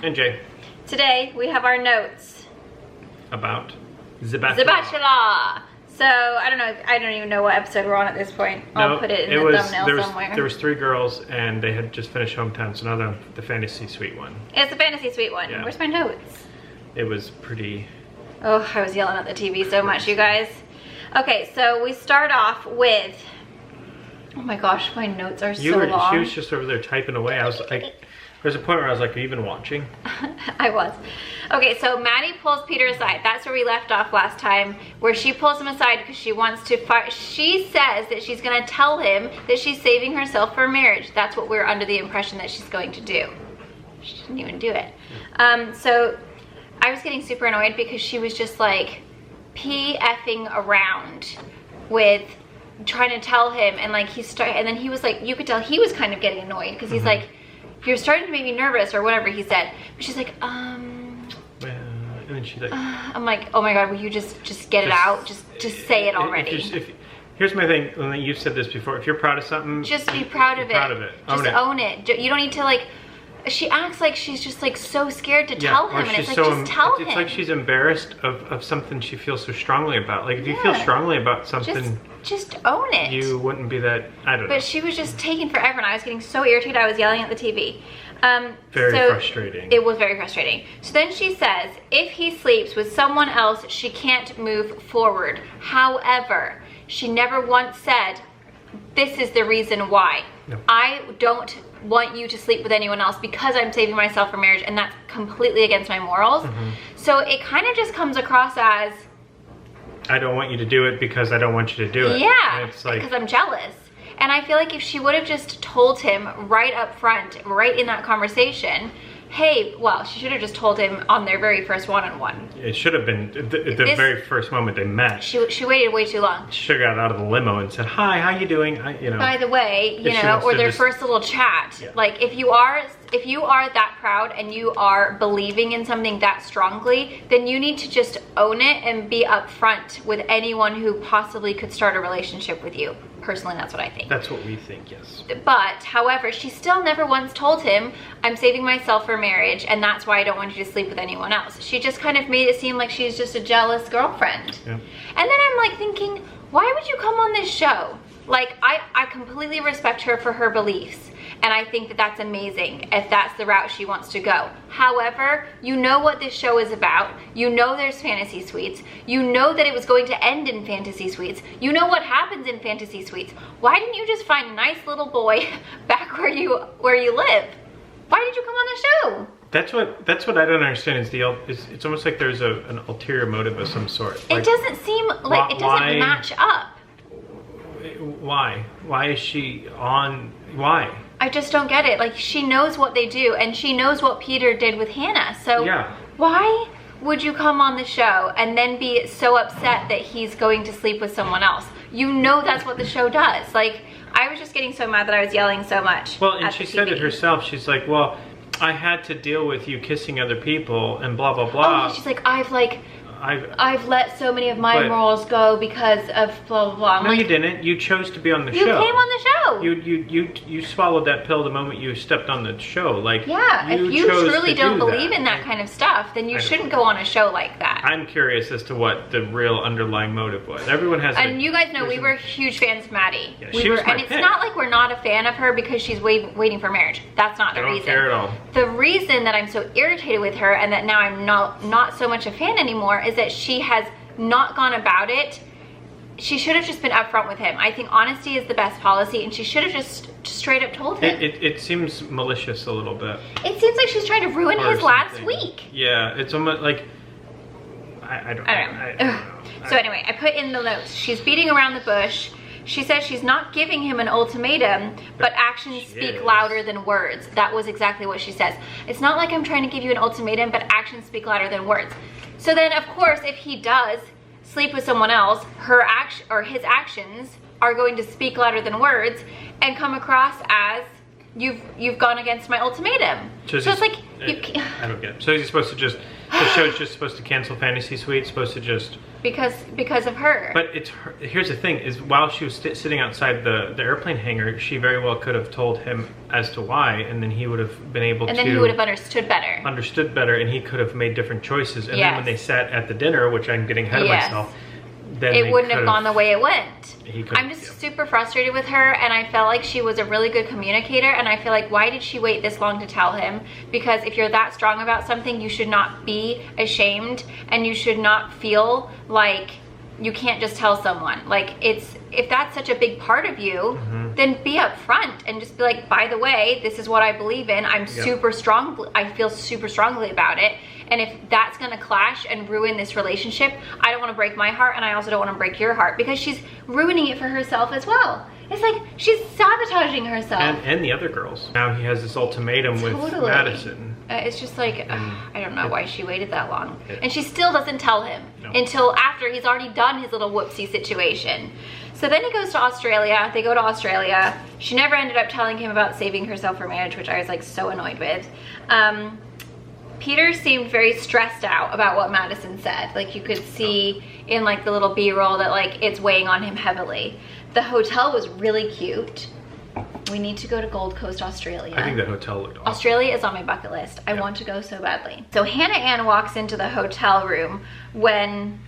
And Jay. Today we have our notes about The Bachelor. So I don't even know what episode we're on at this point. I'll put it in the thumbnail somewhere. There was 3 girls and they had just finished Hometown, so now the fantasy suite one. It's the fantasy suite one. Yeah. Where's my notes? It was pretty... Oh, I was yelling at the TV so much, you guys. Okay, so we start off with... Oh my gosh, my notes are so long. She was just over there typing away. I was like... There's a point where I was like, are you even watching? I was. Okay, so Maddie pulls Peter aside. That's where we left off last time, where she pulls him aside because she wants to fight. She says that she's going to tell him that she's saving herself for marriage. That's what we're under the impression that she's going to do. She didn't even do it. So I was getting super annoyed because she was just like p-effing around with trying to tell him, and like and then he was like, you could tell he was kind of getting annoyed because he's like, you're starting to make me nervous, or whatever he said. But she's like, and then she's like, I'm like, oh my God, will you just get it out? Just say it already. Here's my thing, and you've said this before, if you're proud of something, just be proud of it. Just own it. You don't need to like, she acts like she's just like so scared to tell him, and it's like, just tell him. It's like she's embarrassed of something she feels so strongly about. Like if you feel strongly about something, just own it. You wouldn't be that, I don't know. But she was just taking forever, and I was getting so irritated. I was yelling at the TV. Very frustrating. It was very frustrating. So then she says, if he sleeps with someone else, she can't move forward. However, she never once said, this is the reason why. No. I don't want you to sleep with anyone else because I'm saving myself for marriage, and that's completely against my morals. So it kind of just comes across as, I don't want you to do it because I don't want you to do it. Yeah, it's like, because I'm jealous. And I feel like if she would have just told him right up front, right in that conversation, hey, well, she should have just told him on their very first one-on-one. It should have been the very first moment they met. She waited way too long. She should have got out of the limo and said, hi, how you doing? By the way, or their first little chat. Yeah. Like if you are that proud and you are believing in something that strongly, then you need to just own it and be upfront with anyone who possibly could start a relationship with you. Personally, that's what I think. That's what we think, yes. But, however, she still never once told him, I'm saving myself for marriage, and that's why I don't want you to sleep with anyone else. She just kind of made it seem like she's just a jealous girlfriend. Yeah. And then I'm like thinking, why would you come on this show? Like, I completely respect her for her beliefs. And I think that that's amazing if that's the route she wants to go. However, you know what this show is about. You know there's fantasy suites. You know that it was going to end in fantasy suites. You know what happens in fantasy suites. Why didn't you just find a nice little boy back where you live? Why did you come on the show? That's what I don't understand is it's almost like there's an ulterior motive of some sort. Like, it doesn't seem like it doesn't match up. Why? Why is she on? Why? I just don't get it. Like, she knows what they do, and she knows what Peter did with Hannah. So why would you come on the show and then be so upset that he's going to sleep with someone else? You know that's what the show does. Like, I was just getting so mad that I was yelling so much. Well, and she said it herself. She's like, well, I had to deal with you kissing other people and blah, blah, blah. Oh, she's like, I've let so many of my morals go because of blah, blah, blah. No, you didn't. You chose to be on the show. You came on the show. You swallowed that pill the moment you stepped on the show. Like, yeah, if you truly don't believe in that kind of stuff, then you shouldn't go on a show like that. I'm curious as to what the real underlying motive was. Everyone has. And you guys know we were huge fans of Maddie. Yeah, she was my and it's not like we're not a fan of her because she's waiting for marriage. That's not the reason. I don't care at all. The reason that I'm so irritated with her and that now I'm not so much a fan anymore is that she has not gone about it. She should have just been upfront with him. I think honesty is the best policy, and she should have just straight up told him. It seems malicious a little bit. It seems like she's trying to ruin his last week. Yeah, it's almost like I don't know. So anyway, I put in the notes. She's beating around the bush. She says she's not giving him an ultimatum, but actions speak louder than words. That was exactly what she says. It's not like I'm trying to give you an ultimatum, but actions speak louder than words. So then, of course, if he does sleep with someone else, his actions are going to speak louder than words and come across as you've gone against my ultimatum. So it's like I don't get it. So he's supposed to just the show's just supposed to cancel fantasy suite, supposed to just because of her. But here's the thing: is while she was sitting outside the airplane hangar, she very well could have told him as to why, and then he would have been able to. And then he would have understood better. And he could have made different choices. And yes. then when they sat at the dinner, which I'm getting ahead of myself, then it wouldn't have gone the way it went. I'm just super frustrated with her, and I felt like she was a really good communicator, and I feel like, why did she wait this long to tell him? Because if you're that strong about something, you should not be ashamed, and you should not feel like you can't just tell someone. Like, if that's such a big part of you, then be upfront and just be like, by the way, this is what I believe in. I feel super strongly about it. And if that's gonna clash and ruin this relationship, I don't wanna break my heart, and I also don't wanna break your heart, because she's ruining it for herself as well. It's like she's sabotaging herself. And the other girls. Now he has this ultimatum with Madison. It's just like, I don't know why she waited that long. And she still doesn't tell him until after he's already done his little whoopsie situation. So then he goes to Australia. They go to Australia. She never ended up telling him about saving herself for marriage, which I was like so annoyed with. Peter seemed very stressed out about what Madison said. Like, you could see in like the little B-roll that like it's weighing on him heavily. The hotel was really cute. We need to go to Gold Coast, Australia. I think that hotel looked awesome. Australia is on my bucket list. I want to go so badly. So Hannah Ann walks into the hotel room when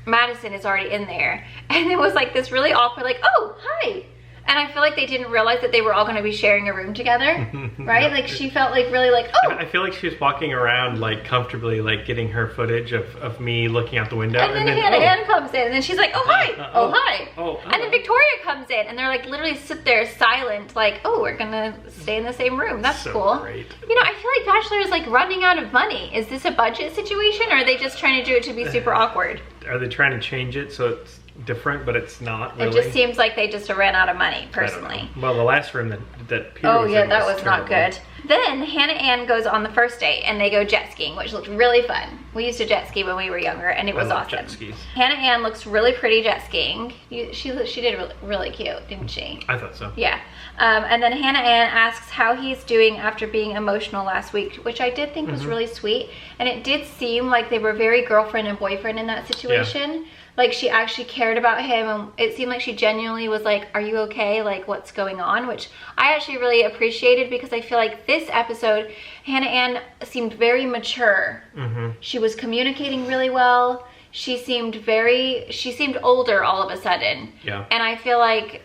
Madison is already in there. And it was like this really awkward, like, oh, hi. And I feel like they didn't realize that they were all going to be sharing a room together, right? Like, she felt like really like, oh. I feel like she was walking around like comfortably, like getting her footage of me looking out the window. And then Hannah Ann comes in, and then she's like, oh, hi. Hi. Oh, and then Victoria comes in, and they're like literally sit there silent, like, oh, we're going to stay in the same room. That's so cool. Great. You know, I feel like Bachelor is like running out of money. Is this a budget situation, or are they just trying to do it to be super awkward? Are they trying to change it so it's different, but it's not really? It just seems like they just ran out of money, personally. Well, the last room that Peter oh was yeah, in that was terrible. not good. Then Hannah Ann goes on the first date, and they go jet skiing, which looked really fun. We used to jet ski when we were younger, and it was awesome. Jet skis. Hannah Ann looks really pretty jet skiing. She did really cute, didn't she? I thought so. Yeah. And then Hannah Ann asks how he's doing after being emotional last week, which I did think was really sweet. And it did seem like they were very girlfriend and boyfriend in that situation. Yeah. Like, she actually cared about him, and it seemed like she genuinely was like, are you okay? Like, what's going on? Which I actually really appreciated, because I feel like this episode, Hannah Ann seemed very mature. She was communicating really well. She seemed older all of a sudden. Yeah. And I feel like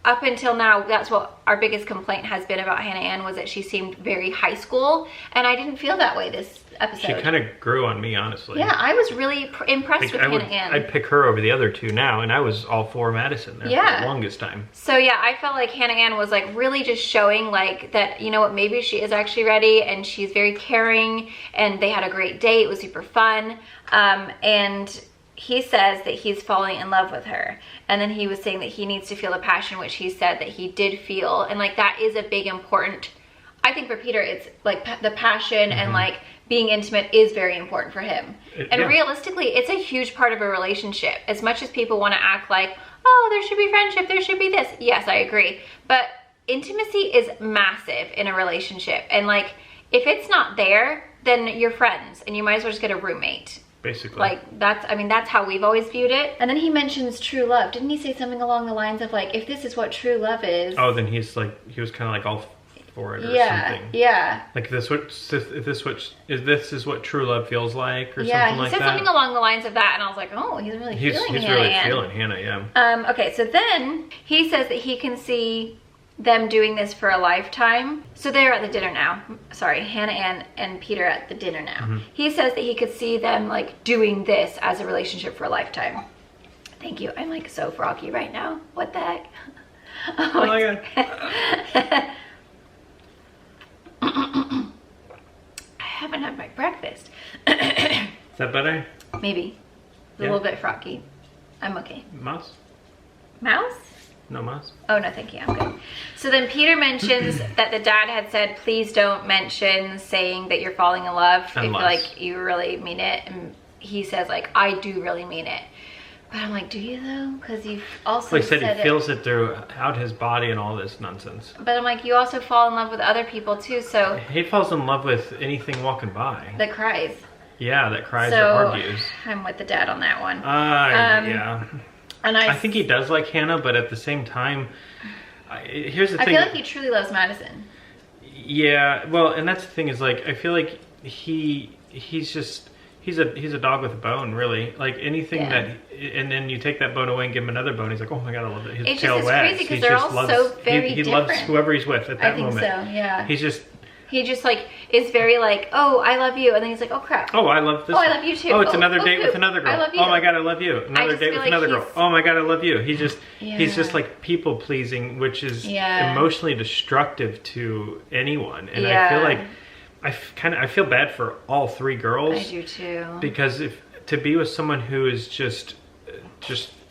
up until now, that's what our biggest complaint has been about Hannah Ann, was that she seemed very high school, and I didn't feel that way this episode. She kind of grew on me, honestly. Yeah, I was really impressed with Hannah Ann. I'd pick her over the other two now, and I was all for Madison there for the longest time. So yeah, I felt like Hannah Ann was like really just showing like that, you know what, maybe she is actually ready, and she's very caring, and they had a great date. It was super fun. And he says that he's falling in love with her, and then he was saying that he needs to feel the passion, which he said that he did feel, and like that is a big important, I think for Peter, it's like the passion and like being intimate is very important for him. And realistically, it's a huge part of a relationship. As much as people want to act like, oh, there should be friendship, there should be this. Yes, I agree. But intimacy is massive in a relationship. And like, if it's not there, then you're friends, and you might as well just get a roommate. Basically. Like, that's how we've always viewed it. And then he mentions true love. Didn't he say something along the lines of like, if this is what true love is? Oh, then he was kind of like all for it or something. Yeah. Like, is this what true love feels like, or something like that? Yeah, he said something along the lines of that, and I was like, oh, he's really feeling Hannah, yeah. Okay, so then he says that he can see them doing this for a lifetime. So they're at the dinner now. Sorry, Hannah Ann and Peter at the dinner now. He says that he could see them like doing this as a relationship for a lifetime. Thank you. I'm like so froggy right now. What the heck? Oh my God. I haven't had my breakfast. Is that better? Maybe. A little bit froggy. I'm okay. Mouse? Mouse? No mouse? Oh, no, thank you. I'm good. So then Peter mentions that the dad had said, please don't mention saying that you're falling in love if like you really mean it. And he says like, I do really mean it. But I'm like, do you though? Because you also said he feels it throughout his body and all this nonsense. But I'm like, you also fall in love with other people too, so. He falls in love with anything walking by. That cries. Yeah, that cries So, or argues. I'm with the dad on that one. Yeah. And I think he does like Hannah, but at the same time, here's the thing. I feel like he truly loves Madison. Yeah, well, and that's the thing is like I feel like he's a dog with a bone, really. Like anything that, and then you take that bone away and give him another bone. He's like, oh my god, I love it. His tail wags. It's just crazy because they're all so very he different. loves whoever he's with at that moment. I think so. Yeah. He just like is very like, oh, I love you, and then he's like, oh crap. Oh, I love this. Oh, I love you too. Oh, it's another date with another girl. I love you. Oh my god, I love you. Another date with another girl. Oh my god, I love you. He's just like people pleasing, which is emotionally destructive to anyone. And I feel like I feel bad for all three girls. I do too. Because to be with someone who is just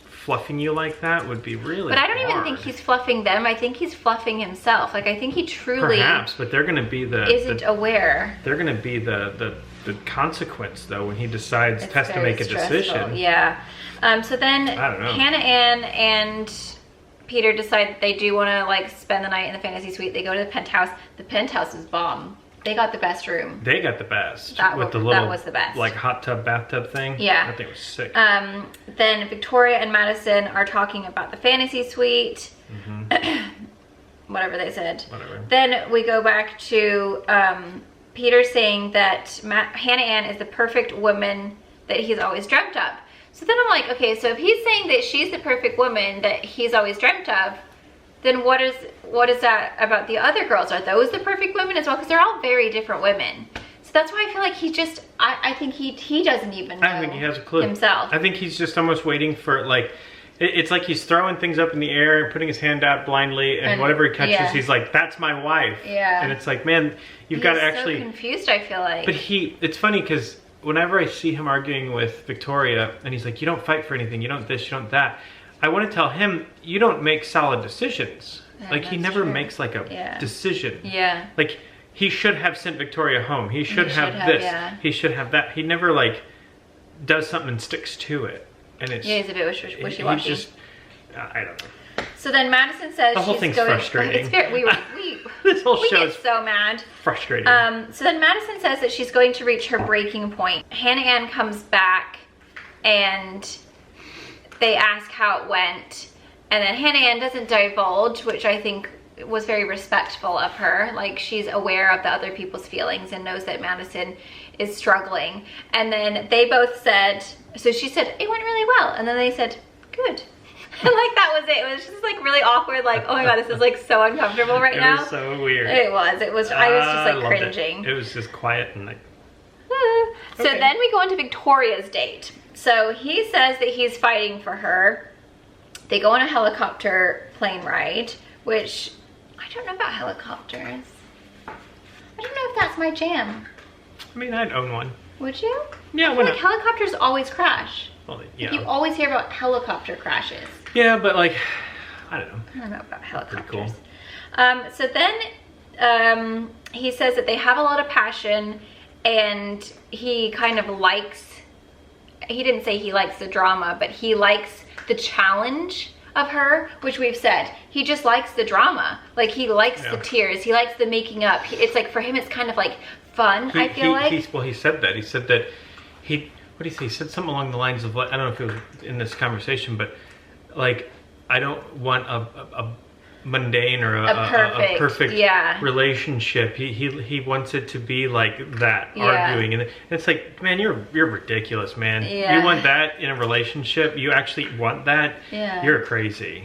fluffing you like that would be really But I don't hard. even think he's fluffing them. I think he's fluffing himself. Like I think he truly perhaps, but they're going to be isn't aware. They're going to be the consequence though when he decides has to make a decision. Yeah. So then I don't know. Hannah Ann and Peter decide that they do want to like spend the night in the fantasy suite. They go to the penthouse. The penthouse is bomb. They got the best room. They got the best. That with the little, was the best. Like hot tub, bathtub thing. Yeah. I think it was sick. Then Victoria and Madison are talking about the fantasy suite. Whatever they said. Whatever. Then we go back to Peter saying that Hannah Ann is the perfect woman that he's always dreamt of. So then I'm like, okay, so if he's saying that she's the perfect woman that he's always dreamt of, then what is that about the other girls? Are those the perfect women as well? Because they're all very different women. So that's why I feel like he just, I think he doesn't even know. I think he has a clue himself. I think he's just almost waiting for like, it's like he's throwing things up in the air and putting his hand out blindly, and whatever he catches, he's like, that's my wife. Yeah. And it's like, man, you've got to actually. He's so confused, I feel like. But it's funny because whenever I see him arguing with Victoria, and he's like, you don't fight for anything, you don't this, you don't that. I want to tell him, you don't make solid decisions. Yeah, like he never makes like a decision. Yeah. Like he should have sent Victoria home. He should have this. Yeah. He should have that. He never like does something and sticks to it. And it's he's a bit wishy-washy. He's just, I don't know. So then Madison says the whole thing's frustrating. It's very, this whole show is so mad. Frustrating. So then Madison says that she's going to reach her breaking point. Hannah Ann comes back and they ask how it went, and then Hannah Ann doesn't divulge, which I think was very respectful of her. Like she's aware of the other people's feelings and knows that Madison is struggling. And then they both said, so she said, it went really well. And then they said, good. And like that was it. It was just like really awkward. Like, oh my God, this is like so uncomfortable right now. It was so weird. It was. I was just like cringing. It was just quiet and like. So then we go into Victoria's date. So he says that he's fighting for her. They go on a helicopter plane ride, which I don't know about helicopters. I don't know if that's my jam. I mean, I'd own one. Would you? Yeah, I feel like helicopters always crash. Well, yeah. Like you always hear about helicopter crashes. Yeah, but like, I don't know. I don't know about helicopters. Pretty cool. So then he says that they have a lot of passion, and he kind of likes, he didn't say he likes the drama, but he likes the challenge of her, which we've said. He just likes the drama. Like he likes the tears. He likes the making up. It's like for him, it's kind of like fun, I feel like. He said that. He said that what did he say? He said something along the lines of, I don't know if it was in this conversation, but like, I don't want a mundane or a perfect relationship. He wants it to be like that, arguing, and it's like, man, you're ridiculous, man. You want that in a relationship? You actually want that? You're crazy.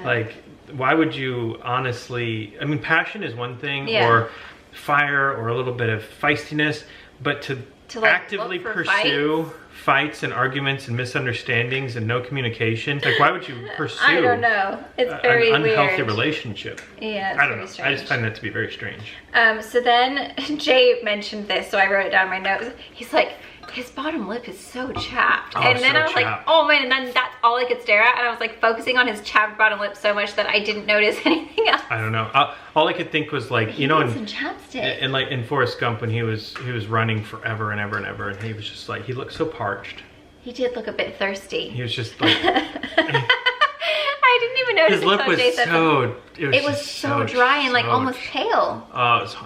Like, why would you honestly? I mean, passion is one thing, or fire, or a little bit of feistiness, but to like actively pursue fights and arguments and misunderstandings and no communication, like why would you pursue I don't know, it's very an unhealthy weird relationship? It's I don't know. strange. I just find that to be very strange. So then Jay mentioned this, so I wrote it down in my notes. He's like, his bottom lip is so chapped. And then I was like, oh man, and then that's all I could stare at, and I was like focusing on his chapped bottom lip so much that I didn't notice anything else. I don't know. All I could think was like, you know, in like in Forrest Gump when he was running forever and ever and ever, and he was just like, he looked so parched. He did look a bit thirsty. He was just like I didn't even notice his lip until was Jay said so. it was so dry and like almost pale.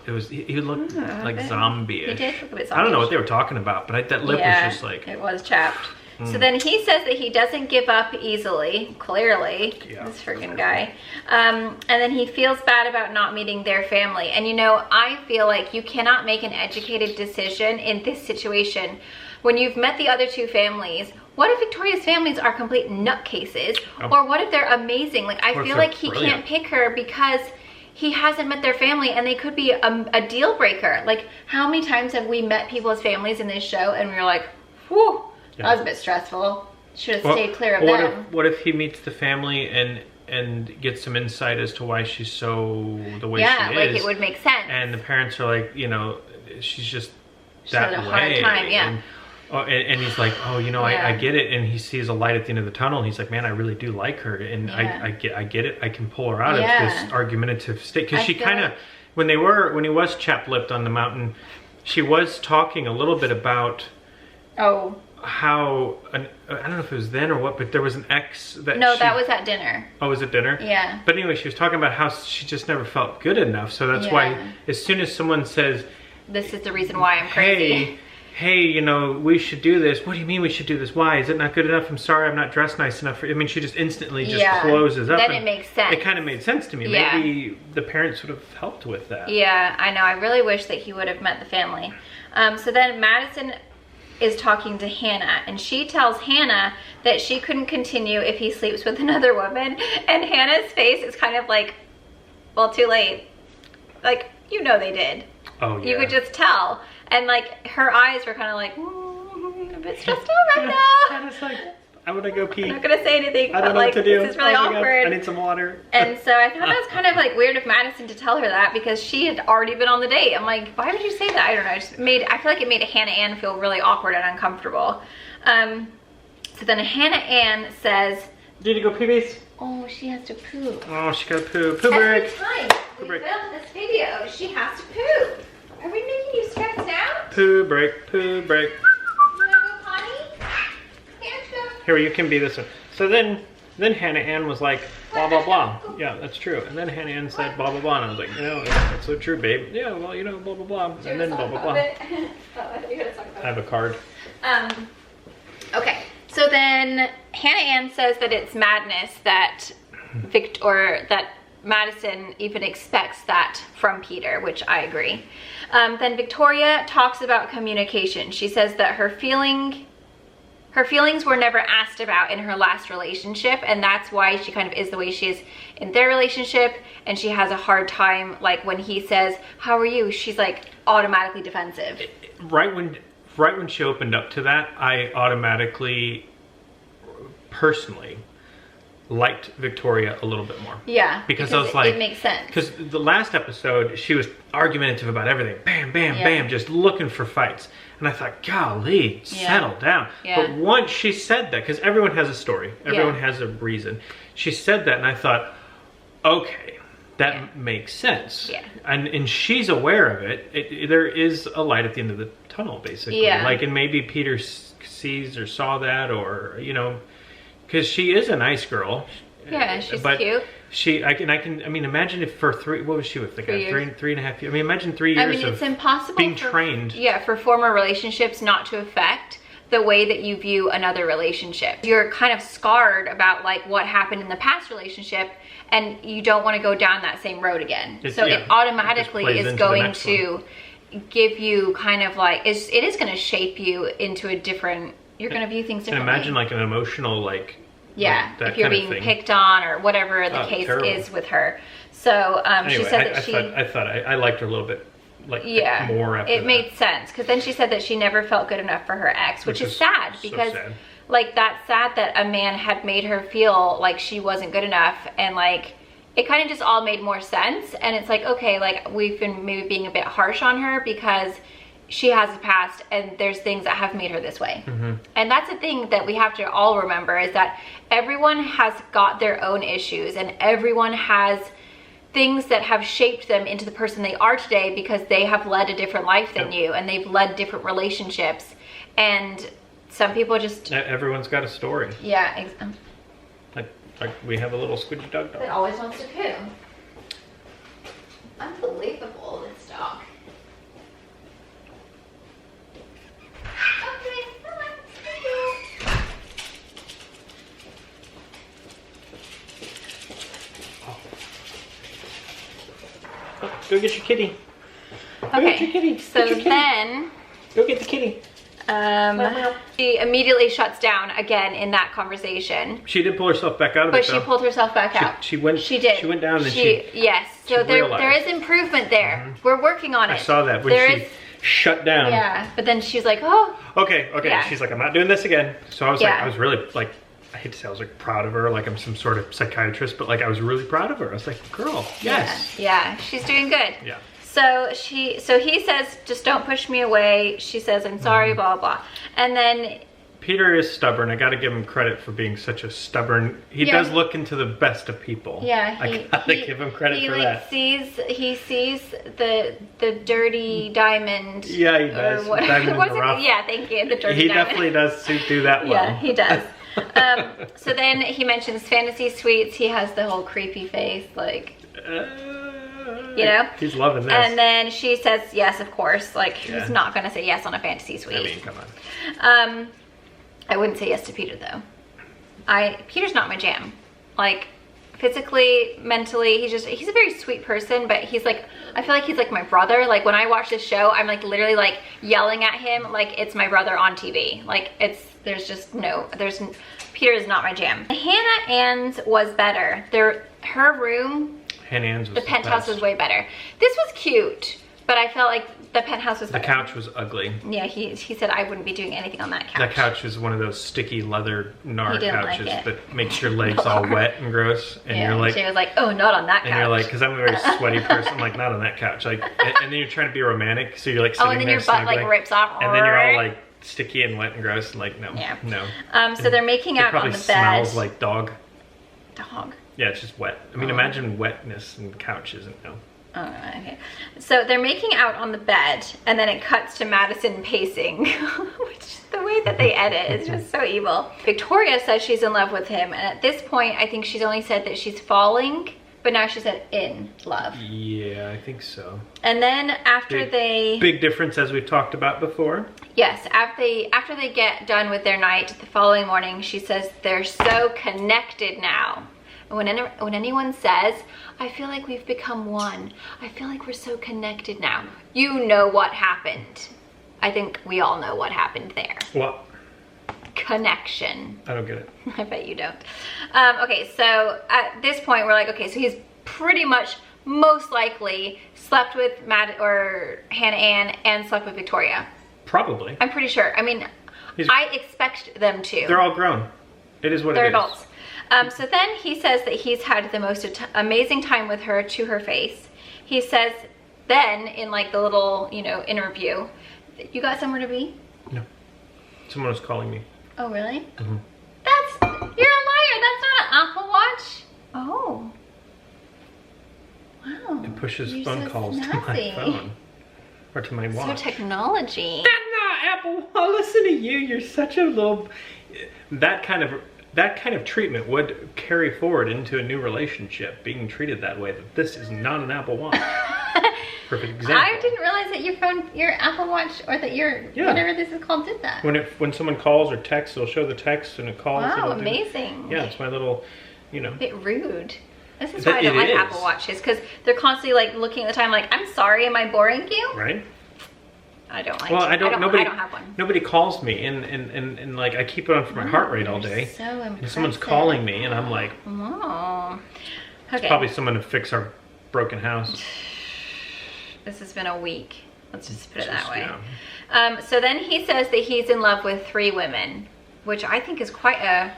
It was. He looked like zombie-ish. He did look a bit zombie-ish. I don't know what they were talking about, but that lip was just like. It was chapped. So then he says that he doesn't give up easily, clearly, this freaking guy. And then he feels bad about not meeting their family. And you know, I feel like you cannot make an educated decision in this situation when you've met the other two families. What if Victoria's families are complete nutcases? Or what if they're amazing? Like, I feel like he can't pick her because he hasn't met their family and they could be a deal breaker. Like, how many times have we met people's families in this show and we were like, whew, that was a bit stressful. Should have stayed clear of them. What if he meets the family and gets some insight as to why she's so the way she is? Yeah, like it would make sense. And the parents are like, you know, she's just She's that had a way. hard time, yeah. And he's like, oh, you know, I get it. And he sees a light at the end of the tunnel. And he's like, man, I really do like her. And I get it. I can pull her out of this argumentative state. Because she kind of, when he was chapped-lipped on the mountain, she was talking a little bit about how, I don't know if it was then or what, but there was an ex that that was at dinner. Oh, was it dinner? Yeah. But anyway, she was talking about how she just never felt good enough. So that's why as soon as someone says, this is the reason why I'm crazy. Hey, you know, we should do this. What do you mean we should do this? Why? Is it not good enough? I'm sorry, I'm not dressed nice enough for you. I mean, she just instantly just closes up. Then it makes sense. It kind of made sense to me. Yeah. Maybe the parents would have helped with that. Yeah, I know. I really wish that he would have met the family. So then Madison is talking to Hannah, and she tells Hannah that she couldn't continue if he sleeps with another woman. And Hannah's face is kind of like, well, too late. Like, you know they did. Oh, yeah. You could just tell. And like her eyes were kind of like, a bit stressed out right now. I was like, I'm gonna go pee. I'm not gonna say anything, I don't but know like, what to do. this is really awkward. I need some water. And so I thought that was kind of like weird of Madison to tell her that because she had already been on the date. I'm like, why would you say that? I don't know. I feel like it made Hannah Ann feel really awkward and uncomfortable. So then Hannah Ann says, "Did you go pee, please?" Oh, she has to poop. Oh, she got poo. Poo break. Every time we film this video, she has to poop. Are we making you stressed out? Poo break. Poo break. You wanna go potty? Can't go. Here, you can be this one. So then Hannah Ann was like, blah, blah, blah. Yeah, that's true. And then Hannah Ann said, blah, blah, blah. And I was like, you know, that's so true, babe. Yeah, well, you know, blah, blah, blah. And then blah, blah, blah. I thought you were gonna talk about it. I have a card. Okay, so then Hannah Ann says that it's madness that that Madison even expects that from Peter, which I agree. Then Victoria talks about communication. She says that her feelings were never asked about in her last relationship, and that's why she kind of is the way she is in their relationship, and she has a hard time, like when he says, how are you? She's like automatically defensive. Right when she opened up to that, I automatically, personally, liked Victoria a little bit more. Yeah, because I was like, it makes sense. Because the last episode, she was argumentative about everything. Bam, bam, bam, just looking for fights. And I thought, golly, settle down. Yeah. But once she said that, because everyone has a story. Everyone has a reason. She said that and I thought, okay, that makes sense. Yeah. And she's aware of it. There is a light at the end of the tunnel, basically. Yeah. Like, and maybe Peter sees or saw that, or, you know, because she is a nice girl. Yeah, she's cute. I mean, imagine if for what was she with the guy? 3.5 years. I mean, imagine 3 years. I mean, it's impossible being trained. Yeah, for former relationships not to affect the way that you view another relationship. You're kind of scarred about like what happened in the past relationship, and you don't want to go down that same road again. So it automatically is going to give you kind of like, it is going to shape you into a different, you're going to view things differently. And imagine like an emotional like, yeah, if you're being picked on or whatever the case is with her. So anyway, she said that I liked her a little bit more after it made sense, because then she said that she never felt good enough for her ex, which is sad, because sad. Like that's sad that a man had made her feel like she wasn't good enough, and like it kind of just all made more sense. And it's like, okay, like we've been maybe being a bit harsh on her because she has a past and there's things that have made her this way. And that's the thing that we have to all remember, is that everyone has got their own issues, and everyone has things that have shaped them into the person they are today, because they have led a different life than you, and they've led different relationships. And some people just... Everyone's got a story. Yeah, We have a little squidgy dog. That always wants to poo. Unbelievable, this dog. Okay, come on. Oh, go get your kitty. Okay, go get your kitty. so your kitty. then... Go get the kitty. She immediately shuts down again in that conversation. She did pull herself back out of it, but she pulled herself back out. She did. She went down and yes. So there is improvement there. Mm-hmm. We're working on it. I saw that when she shut down. Yeah, but then she's like, oh. Okay. Yeah. She's like, I'm not doing this again. So I was like, I was really like, I hate to say I was like proud of her, like I'm some sort of psychiatrist, but like I was really proud of her. I was like, girl, yes. Yeah, she's doing good. Yeah. So he says, just don't push me away. She says, I'm sorry, blah, blah. And then Peter is stubborn. I got to give him credit for being such a stubborn. He does look into the best of people. Yeah, I gotta give him credit for that. He sees the dirty diamond. Yeah, he does. Diamond in the rough. Yeah, thank you. The dirty diamond. He definitely does do that well. Yeah, he does. So then he mentions fantasy suites. He has the whole creepy face, like. You know? He's loving this. And then she says yes, of course. Like, he's not going to say yes on a fantasy suite. I mean, come on. I wouldn't say yes to Peter, though. Peter's not my jam. Like, physically, mentally, he's a very sweet person, but he's like, I feel like he's like my brother. Like, when I watch this show, I'm like literally like yelling at him like it's my brother on TV. Like, Peter is not my jam. Hannah Ann's was better. Her room... The penthouse was way better. This was cute, but I felt like the penthouse was better. The couch was ugly. Yeah, he said I wouldn't be doing anything on that couch. That couch is one of those sticky leather Nar couches like that makes your legs all wet and gross. And you're like, she was like, oh, not on that couch. And you're like, because I'm a very sweaty person, like not on that couch. Like, and then you're trying to be romantic, so you're like sitting there and then your butt like rips off. And then you're all like sticky and wet and gross, and like no. So they're making out on the bed. It probably smells like dog. Dog. Yeah, it's just wet. I mean, imagine wetness and couches and no. Oh, okay. So they're making out on the bed, and then it cuts to Madison pacing, which the way that they edit is just so evil. Victoria says she's in love with him, and at this point, I think she's only said that she's falling, but now she said in love. Yeah, I think so. And then after big difference as we've talked about before. Yes, after they get done with their night, the following morning, she says they're so connected now. When anyone says, I feel like we've become one, I feel like we're so connected now, you know what happened. I think we all know what happened there. What? Connection. I don't get it. I bet you don't. Okay, so at this point, we're like, okay, so he's pretty much most likely slept with Hannah Ann and slept with Victoria. Probably. I'm pretty sure. I mean, I expect them to. They're all grown. It is what it is. They're adults. So then he says that he's had the most amazing time with her to her face. He says then in like the little, interview, you got somewhere to be? No. Someone was calling me. Oh, really? Mm-hmm. You're a liar. That's not an Apple Watch. Oh. Wow. It pushes phone calls to my phone. Or to my watch. So technology. That's not Apple. Oh, listen to you. You're such a little... That kind of treatment would carry forward into a new relationship, being treated that way, that this is not an Apple Watch. Perfect example. I didn't realize that your Apple Watch, or that whatever this is called, did that. When someone calls or texts, it'll show the text and it calls. Wow, amazing. Yeah, it's my little, A bit rude. This is why I don't like Apple Watches, because they're constantly like looking at the time like, I'm sorry, am I boring you? Right. I don't like. Well, I don't have one. Nobody calls me, and like I keep it on for my heart rate all day. So impressive. And someone's calling me, and I'm like, oh, okay. It's probably someone to fix our broken house. This has been a week. Let's just put it that way. Yeah. So then he says that he's in love with 3 women, which I think is quite a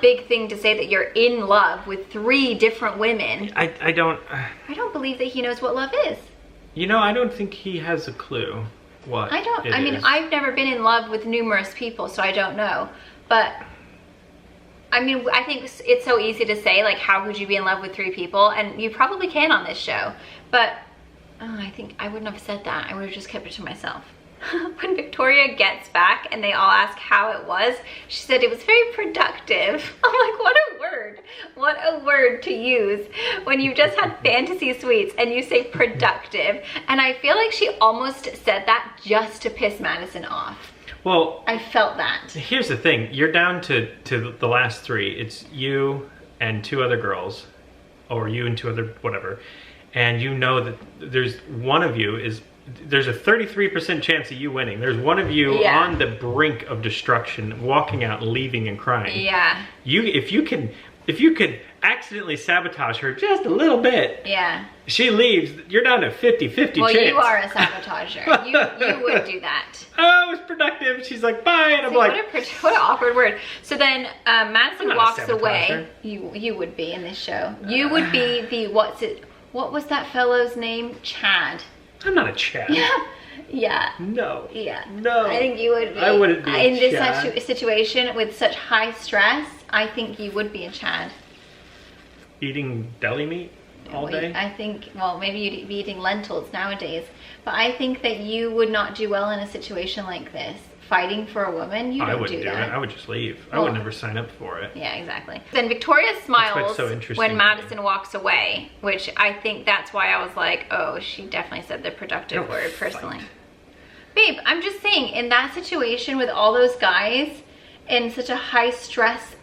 big thing to say, that you're in love with 3 different women. I don't believe that he knows what love is. I don't think he has a clue. I mean, I've never been in love with numerous people, so I don't know. But I mean, I think it's so easy to say, like, how could you be in love with 3 people? And you probably can on this show. But I think I wouldn't have said that. I would have just kept it to myself. when Victoria gets back and they all ask how it was, she said it was very productive. I'm like, what a word. What a word to use when you've just had fantasy suites and you say productive. And I feel like she almost said that just to piss Madison off. Well, I felt that. Here's the thing. You're down to the last 3. It's you and 2 other girls, or you and 2 other whatever. And you know that there's one of you is, there's a 33% chance of you winning. There's one of you on the brink of destruction, walking out, leaving and crying. Yeah. If you could accidentally sabotage her just a little bit. Yeah. She leaves, you're down to 50-50 chance. Well, you are a sabotager. you would do that. Oh, it was productive. She's like, bye. And I'm like, what an awkward word. So then Madison walks away. You would be in this show. You would be the, what was that fellow's name? Chad. I'm not a Chad. Yeah. Yeah. No. Yeah. No. I think you would be. I wouldn't be in this situation with such high stress. I think you would be a Chad. Eating deli meat all day? I think, well, maybe you'd be eating lentils nowadays. But I think that you would not do well in a situation like this. Fighting for a woman, you don't do that. I would just leave. I would never sign up for it. Yeah, exactly. Then Victoria smiles when Madison walks away, which I think that's why I was like, oh, she definitely said the productive word personally. Babe, I'm just saying, in that situation with all those guys, in such a high stress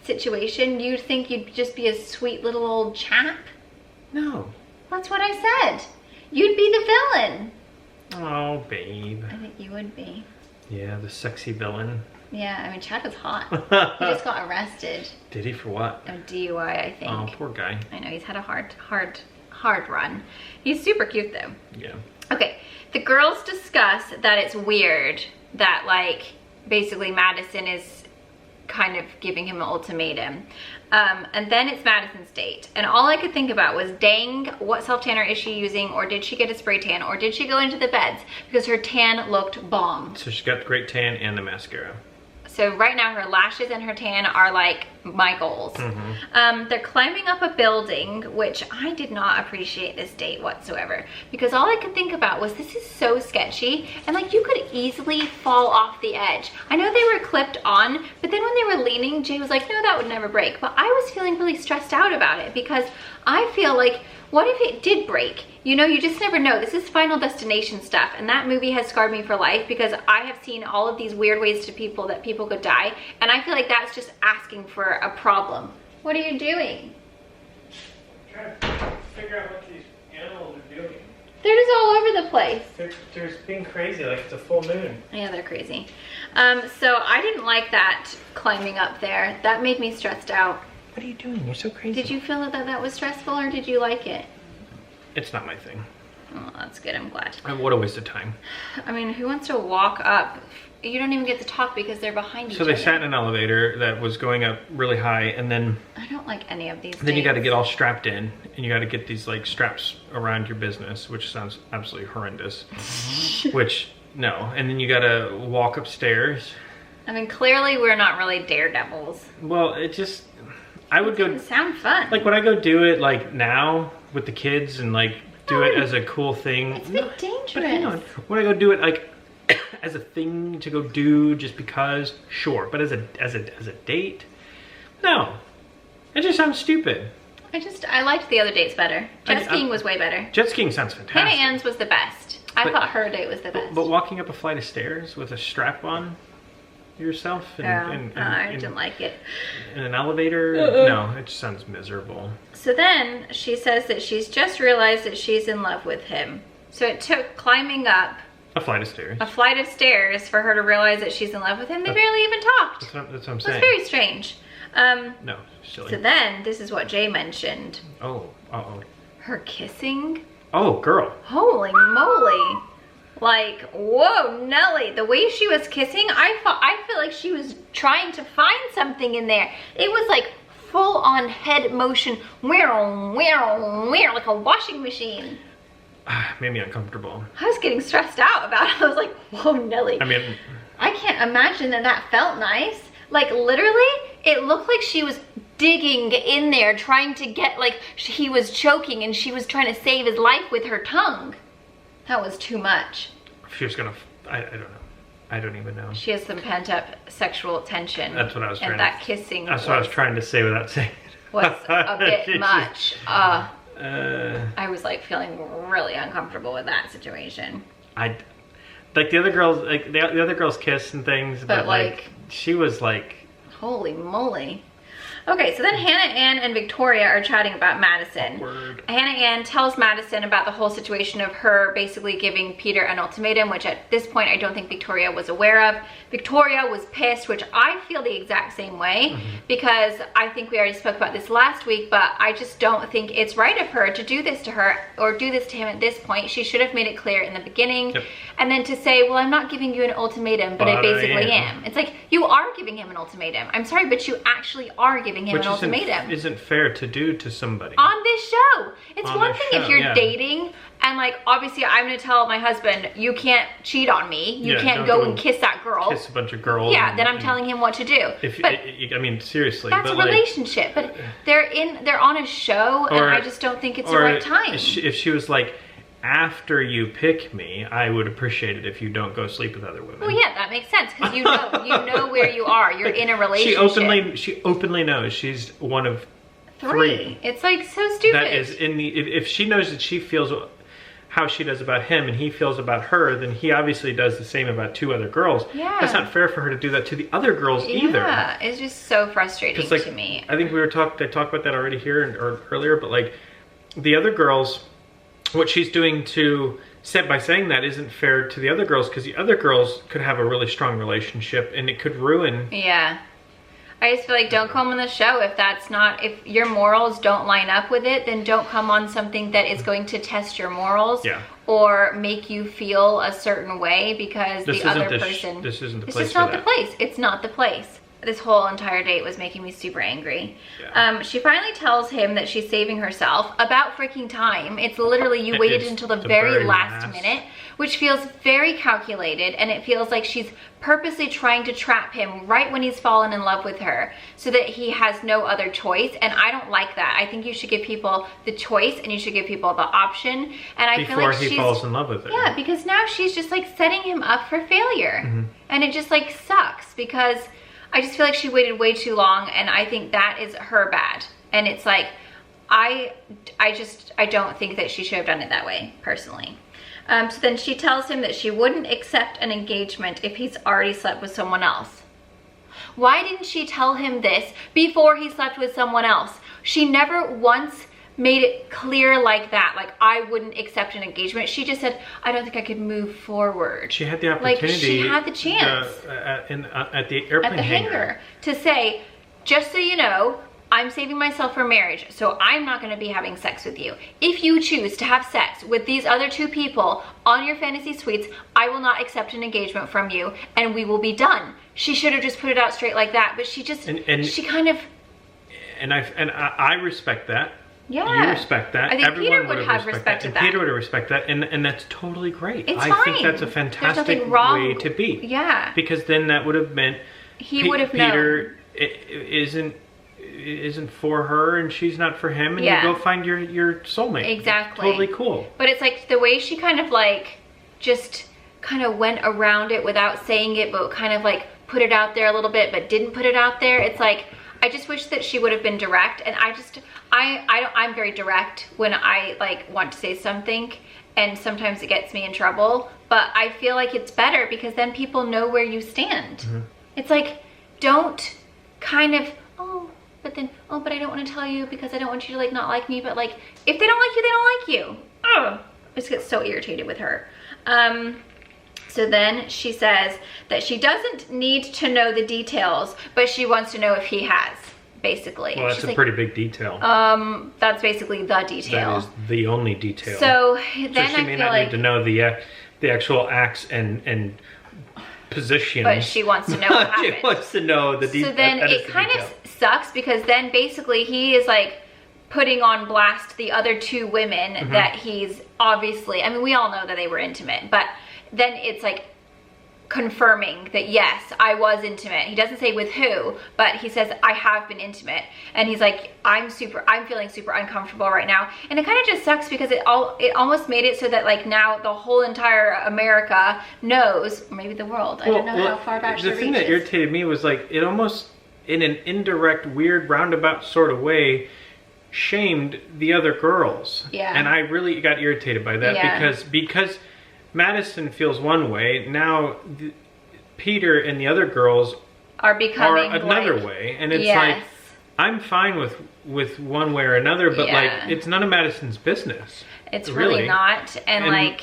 situation, you'd think you'd just be a sweet little old chap? No. That's what I said. You'd be the villain. Oh, babe. I think you would be. Yeah, the sexy villain. Yeah, I mean, Chad was hot. He just got arrested. Did he? For what? A DUI, I think. Oh, poor guy. I know, he's had a hard run. He's super cute, though. Yeah. Okay, the girls discuss that it's weird that, like, basically Madison is kind of giving him an ultimatum. And then it's Madison's date. And all I could think about was, dang, what self-tanner is she using? Or did she get a spray tan? Or did she go into the beds? Because her tan looked bomb. So she got the great tan and the mascara. So right now her lashes and her tan are like my goals. They're climbing up a building, which I did not appreciate this date whatsoever, because all I could think about was, this is so sketchy, and like you could easily fall off the edge. I know they were clipped on, but then when they were leaning, Jay was like, no, that would never break. But I was feeling really stressed out about it, because I feel like, what if it did break? You know, you just never know. This is Final Destination stuff, and that movie has scarred me for life, because I have seen all of these weird ways that people could die, and I feel like that's just asking for a problem. What are you doing? I'm trying to figure out what these animals are doing. They're just all over the place. They're being crazy, like it's a full moon. Yeah, they're crazy. So I didn't like that climbing up there. That made me stressed out. What are you doing? You're so crazy. Did you feel that was stressful, or did you like it? It's not my thing. Oh, that's good. I'm glad. What a waste of time. I mean, who wants to walk up? You don't even get to talk because they're behind each other. So they sat in an elevator that was going up really high, and then... I don't like any of these Then you got to get all strapped in, and you got to get these like straps around your business, which sounds absolutely horrendous. Which, no. And then you got to walk upstairs. I mean, clearly we're not really daredevils. Well, it just... I would go... It sound fun. Like when I go do it like now with the kids and like do it as a cool thing. It's a bit dangerous. But hang on. When I go do it like as a thing to go do just because, sure. But as a date, no. It just sounds stupid. I liked the other dates better. Jet skiing was way better. Jet skiing sounds fantastic. Hannah Ann's was the best. I thought her date was the best. But walking up a flight of stairs with a strap on yourself and I didn't like it. In an elevator? No, it just sounds miserable. So then she says that she's just realized that she's in love with him. So it took climbing up a flight of stairs for her to realize that she's in love with him. They barely even talked. That's what I'm saying. It's very strange. No, silly. So then, this is what Jay mentioned. Oh, uh-oh. Her kissing? Oh, girl. Holy moly. Like, whoa, Nelly. The way she was kissing, I feel like she was trying to find something in there. It was like full on head motion, like a washing machine. Made me uncomfortable. I was getting stressed out about it. I was like, whoa, Nelly. I mean, I can't imagine that felt nice. Like, literally, it looked like she was digging in there, trying to get, like, he was choking and she was trying to save his life with her tongue. That was too much. She was gonna I don't know. I don't even know. She has some pent-up sexual tension. That's what I was trying and that kissing That's what I was trying to say without saying it. Was a bit much. I was like feeling really uncomfortable with that situation. Like the other girls, like the other girls kiss and things, but like she was like, holy moly. Okay, so then Hannah Ann and Victoria are chatting about Madison. Awkward. Hannah Ann tells Madison about the whole situation of her basically giving Peter an ultimatum, which at this point I don't think Victoria was aware of. Victoria was pissed, which I feel the exact same way, because I think we already spoke about this last week, but I just don't think it's right of her to do this to her or do this to him at this point. She should have made it clear in the beginning. Yep. And then to say, well, I'm not giving you an ultimatum, but I basically am. It's like, you are giving him an ultimatum. I'm sorry, but you actually are giving him an ultimatum. Isn't fair to do to somebody. On this show. It's one thing if you're dating and like, obviously I'm going to tell my husband, you can't cheat on me. You can't go and kiss that girl. Kiss a bunch of girls. Yeah, then I'm telling him what to do. I mean, seriously. That's a relationship. But they're on a show, and I just don't think it's the right time. If she was like, after you pick me, I would appreciate it if you don't go sleep with other women. Well, yeah, that makes sense, because you know where you are. You're in a relationship. She openly knows she's one of three. It's like so stupid. That is if she knows that she feels how she does about him and he feels about her, then he obviously does the same about two other girls. Yeah. That's not fair for her to do that to the other girls either. Yeah, it's just so frustrating to me. I think I talked about that already here or earlier, but like the other girls, what she's doing by saying that isn't fair to the other girls, because the other girls could have a really strong relationship and it could ruin. Yeah. I just feel like don't come on the show if your morals don't line up with it, then don't come on something that is going to test your morals or make you feel a certain way, because this isn't the place for that. It's not the place. This whole entire date was making me super angry. Yeah. She finally tells him that she's saving herself. About freaking time. It's literally you waited until the very last minute, which feels very calculated, and it feels like she's purposely trying to trap him right when he's fallen in love with her so that he has no other choice, and I don't like that. I think you should give people the choice and you should give people the option, and I feel like before he falls in love with her. Yeah, because now she's just like setting him up for failure. And it just like sucks, because I just feel like she waited way too long, and I think that is her bad. And it's like, I don't think that she should have done it that way, personally. So then she tells him that she wouldn't accept an engagement if he's already slept with someone else. Why didn't she tell him this before he slept with someone else? She never once made it clear like that, like I wouldn't accept an engagement. She just said, I don't think I could move forward. She had the opportunity. Like, she had the chance at the airplane hangar to say, just so you know, I'm saving myself for marriage, so I'm not going to be having sex with you. If you choose to have sex with these other two people on your fantasy suites, I will not accept an engagement from you, and we will be done. She should have just put it out straight like that, but she just, she kind of... And I respect that. Yeah. You respect that. I think Peter would have respected that. Peter would have respected that, and that's totally great. It's I think that's a fantastic way to be. Yeah. Because then that would have meant he would have known. Peter isn't for her and she's not for him, and you go find your soulmate. Exactly. Totally cool. But it's like the way she kind of like just kind of went around it without saying it, but kind of like put it out there a little bit but didn't put it out there. It's like, I just wish that she would have been direct, and I'm very direct when I like want to say something, and sometimes it gets me in trouble, but I feel like it's better because then people know where you stand. It's like, don't kind of, but I don't want to tell you because I don't want you to like not like me, but like if they don't like you, they don't like you. I just get so irritated with her. So then she says that she doesn't need to know the details, but she wants to know if he has, basically. Well, that's a pretty big detail. That's basically the detail. That is the only detail. So then she may not need to know the actual acts and positions. But she wants to know what happened. She wants to know the detail. So then it kind of sucks, because then basically he is like putting on blast the other two women that he's obviously, I mean, we all know that they were intimate, but then it's like confirming that yes, I was intimate. He doesn't say with who, but he says I have been intimate, and he's like, I'm feeling super uncomfortable right now. And it kind of just sucks because it almost made it so that like now the whole entire America knows, or maybe the world. I don't know how far Bachelor the thing reaches. that irritated me was like it almost, in an indirect, weird, roundabout sort of way, shamed the other girls. Yeah. And I really got irritated by that because Madison feels one way, now Peter and the other girls are becoming another way, and it's like, I'm fine with one way or another, but like it's none of Madison's business. It's really not, and like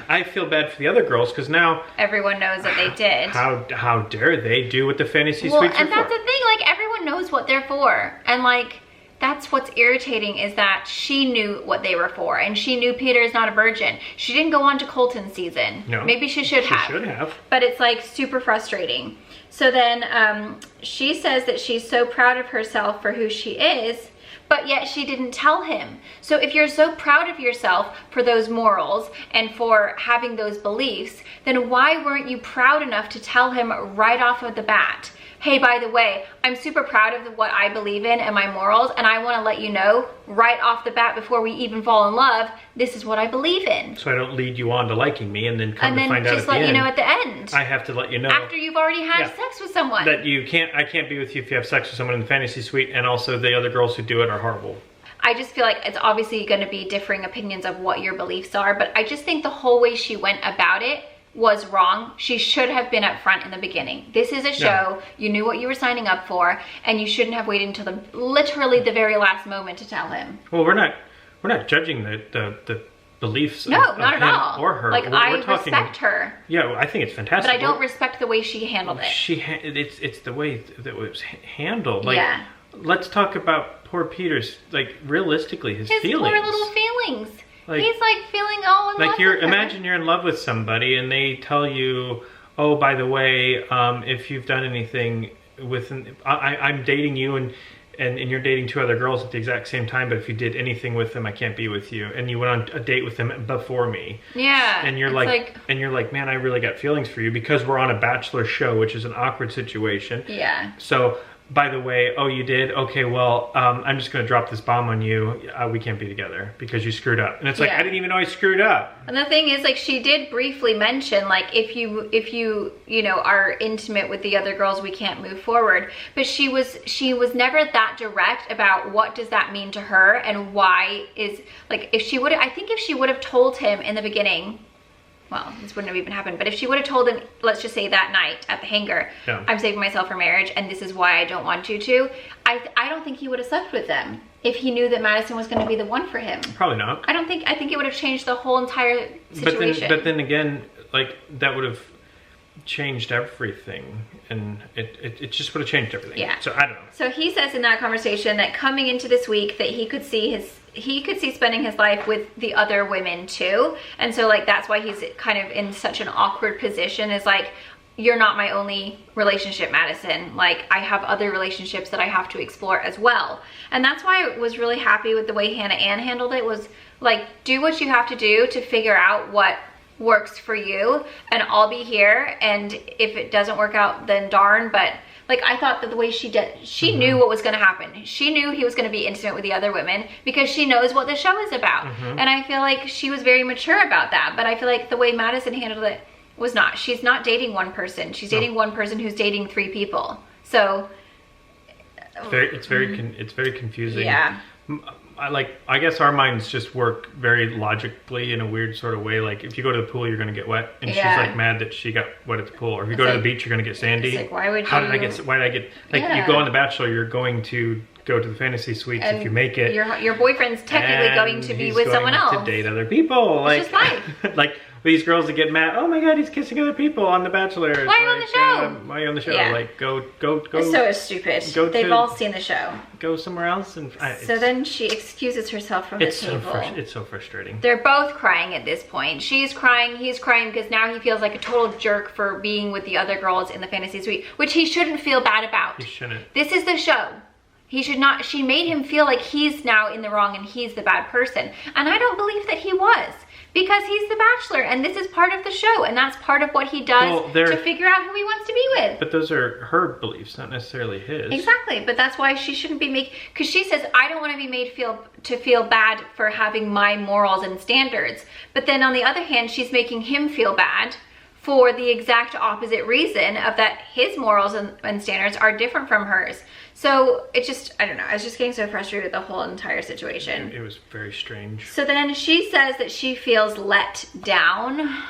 I feel bad for the other girls because now everyone knows that they did. How dare they do what the fantasy suites are for? And that's the thing, like everyone knows what they're for, and like that's what's irritating, is that she knew what they were for, and she knew Peter is not a virgin. She didn't go on to Colton's season. No. Maybe she should have. She should have. But it's like super frustrating. So then she says that she's so proud of herself for who she is, but yet she didn't tell him. So if you're so proud of yourself for those morals and for having those beliefs, then why weren't you proud enough to tell him right off of the bat? Hey, by the way, I'm super proud of what I believe in and my morals, and I want to let you know right off the bat before we even fall in love, this is what I believe in. So I don't lead you on to liking me and then come to find out at the end. And then just let you know at the end. I have to let you know. After you've already had sex with someone. That I can't be with you if you have sex with someone in the fantasy suite, and also the other girls who do it are horrible. I just feel like it's obviously going to be differing opinions of what your beliefs are, but I just think the whole way she went about it was wrong. She should have been up front in the beginning. This is a show. You knew what you were signing up for, and you shouldn't have waited until literally the very last moment to tell him. Well, we're not judging the beliefs no, of not him at all. Or her. Like, I respect her. Yeah, well, I think it's fantastic. But I don't respect the way she handled it. It's the way that it was handled. Like, let's talk about poor Peter's, like, realistically, his feelings. Poor little feelings. Like, he's like feeling all in love with her. Imagine you're in love with somebody and they tell you, oh, by the way, if you've done anything with, I'm dating you and you're dating two other girls at the exact same time, but if you did anything with them, I can't be with you. And you went on a date with them before me. Yeah. And you're like, man, I really got feelings for you because we're on a Bachelor show, which is an awkward situation. Yeah. So, by the way, oh, you did? Okay, well, I'm just going to drop this bomb on you. We can't be together because you screwed up. And it's like, I didn't even know I screwed up. And the thing is, like, she did briefly mention, like, if you know, are intimate with the other girls, we can't move forward. But she was never that direct about what does that mean to her and why is, like, I think if she would have told him in the beginning, well, this wouldn't have even happened, but if she would have told him, let's just say that night at the hangar, I'm saving myself for marriage and this is why I don't want you to, I don't think he would have slept with them if he knew that Madison was going to be the one for him. Probably not. I think it would have changed the whole entire situation. But then again, like, that would have changed everything, and it just would have changed everything. Yeah. So I don't know. So he says in that conversation that coming into this week that he could see spending his life with the other women too, and so like that's why he's kind of in such an awkward position, is like, you're not my only relationship, Madison. Like, I have other relationships that I have to explore as well. And that's why I was really happy with the way Hannah Ann handled it, was like, do what you have to do to figure out what works for you, and I'll be here, and if it doesn't work out, then darn. But like, I thought that the way she did, she knew what was going to happen. She knew he was going to be intimate with the other women because she knows what the show is about. And I feel like she was very mature about that. But I feel like the way Madison handled it was not. She's not dating one person. She's dating one person who's dating three people. So it's very confusing. Yeah. I guess our minds just work very logically in a weird sort of way. Like, if you go to the pool, you're going to get wet, and she's like mad that she got wet at the pool. Or if you go to the beach, you're going to get sandy. Like, why did I get? Like, you go on The Bachelor, you're going to go to the fantasy suites if you make it. Your boyfriend's technically going to be with someone else. To date other people. Like, it's just life. Like these girls that get mad. Oh my God, he's kissing other people on The Bachelor. Why are you on the show? Why are you on the show? Yeah. Like, go. It's so stupid. They've all seen the show. Go somewhere else. And so then she excuses herself from the table. It's so frustrating. They're both crying at this point. She's crying, he's crying, because now he feels like a total jerk for being with the other girls in the fantasy suite, which he shouldn't feel bad about. He shouldn't. This is the show. He should not, she made him feel like he's now in the wrong and he's the bad person. And I don't believe that he was, because he's the Bachelor and this is part of the show and that's part of what he does to figure out who he wants to be with. But those are her beliefs, not necessarily his. Exactly, but that's why she shouldn't be making, because she says, I don't want to be made to feel bad for having my morals and standards. But then on the other hand, she's making him feel bad for the exact opposite reason of that his morals and standards are different from hers. So it just, I don't know, I was just getting so frustrated with the whole entire situation. It was very strange. So then she says that she feels let down,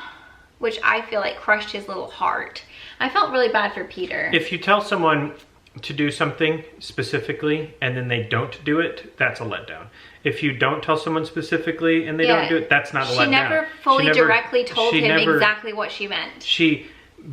which I feel like crushed his little heart. I felt really bad for Peter. If you tell someone to do something specifically and then they don't do it, that's a letdown. If you don't tell someone specifically and they don't do it, that's not a letdown. She never fully directly told him exactly what she meant. She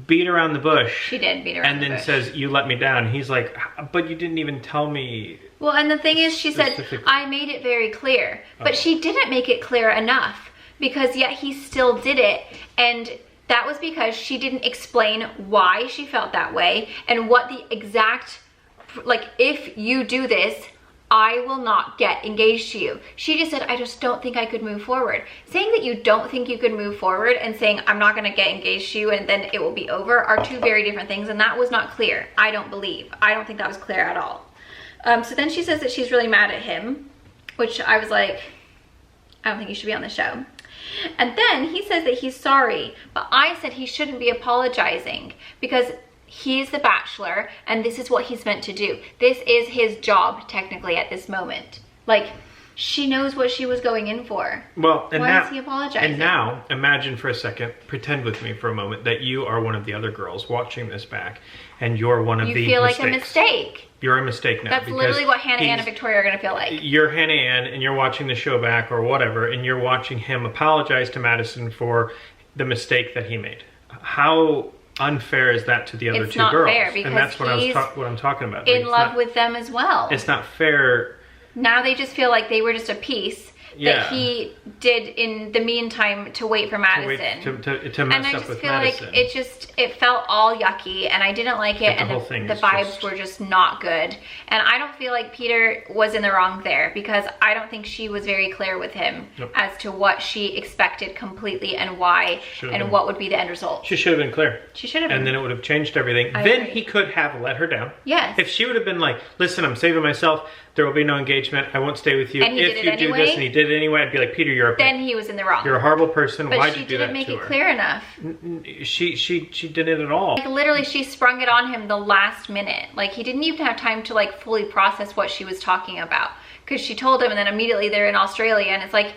beat around the bush. She did beat around the bush. And then says, you let me down. He's like, but you didn't even tell me. Well, and the thing is, she said, I made it very clear. But she didn't make it clear enough, because yet he still did it. And that was because she didn't explain why she felt that way and what the exact, like, if you do this, I will not get engaged to you. She just said, I just don't think I could move forward. Saying that you don't think you could move forward and saying, I'm not gonna get engaged to you and then it will be over are two very different things, and that was not clear, I don't believe. I don't think that was clear at all. So then she says that she's really mad at him, which I was like, I don't think you should be on the show. And then he says that he's sorry, but I said he shouldn't be apologizing because he's the Bachelor and this is what he's meant to do. This is his job technically at this moment. Like, she knows what she was going in for. Well, and why is he apologizing? And now, imagine for a second, pretend with me for a moment that you are one of the other girls watching this back and you're one of the mistakes. You feel like a mistake. You're a mistake now. That's literally what Hannah Ann and Victoria are going to feel like. You're Hannah Ann and you're watching the show back or whatever, and you're watching him apologize to Madison for the mistake that he made. How unfair is that to the other two girls? It's not fair, because and that's what I'm talking about. In love with them as well. It's not fair. Now they just feel like they were just a piece that he did in the meantime to wait for Madison. To mess up with Madison. And I just feel like it felt all yucky and I didn't like it, and the vibes were just not good. And I don't feel like Peter was in the wrong there, because I don't think she was very clear with him as to what she expected completely and why and what would be the end result. She should have been clear. She should have been. And then it would have changed everything. Then he could have let her down. Yes. If she would have been like, listen, I'm saving myself. There will be no engagement. I won't stay with you. And if you do this, and he did it anyway, I'd be like, Peter, you're a then he was in the wrong. You're a horrible person. Why'd you do that to her? But she didn't make it clear enough. She didn't at all. Like, literally, she sprung it on him the last minute. Like, he didn't even have time to like fully process what she was talking about, because she told him, and then immediately they're in Australia, and it's like,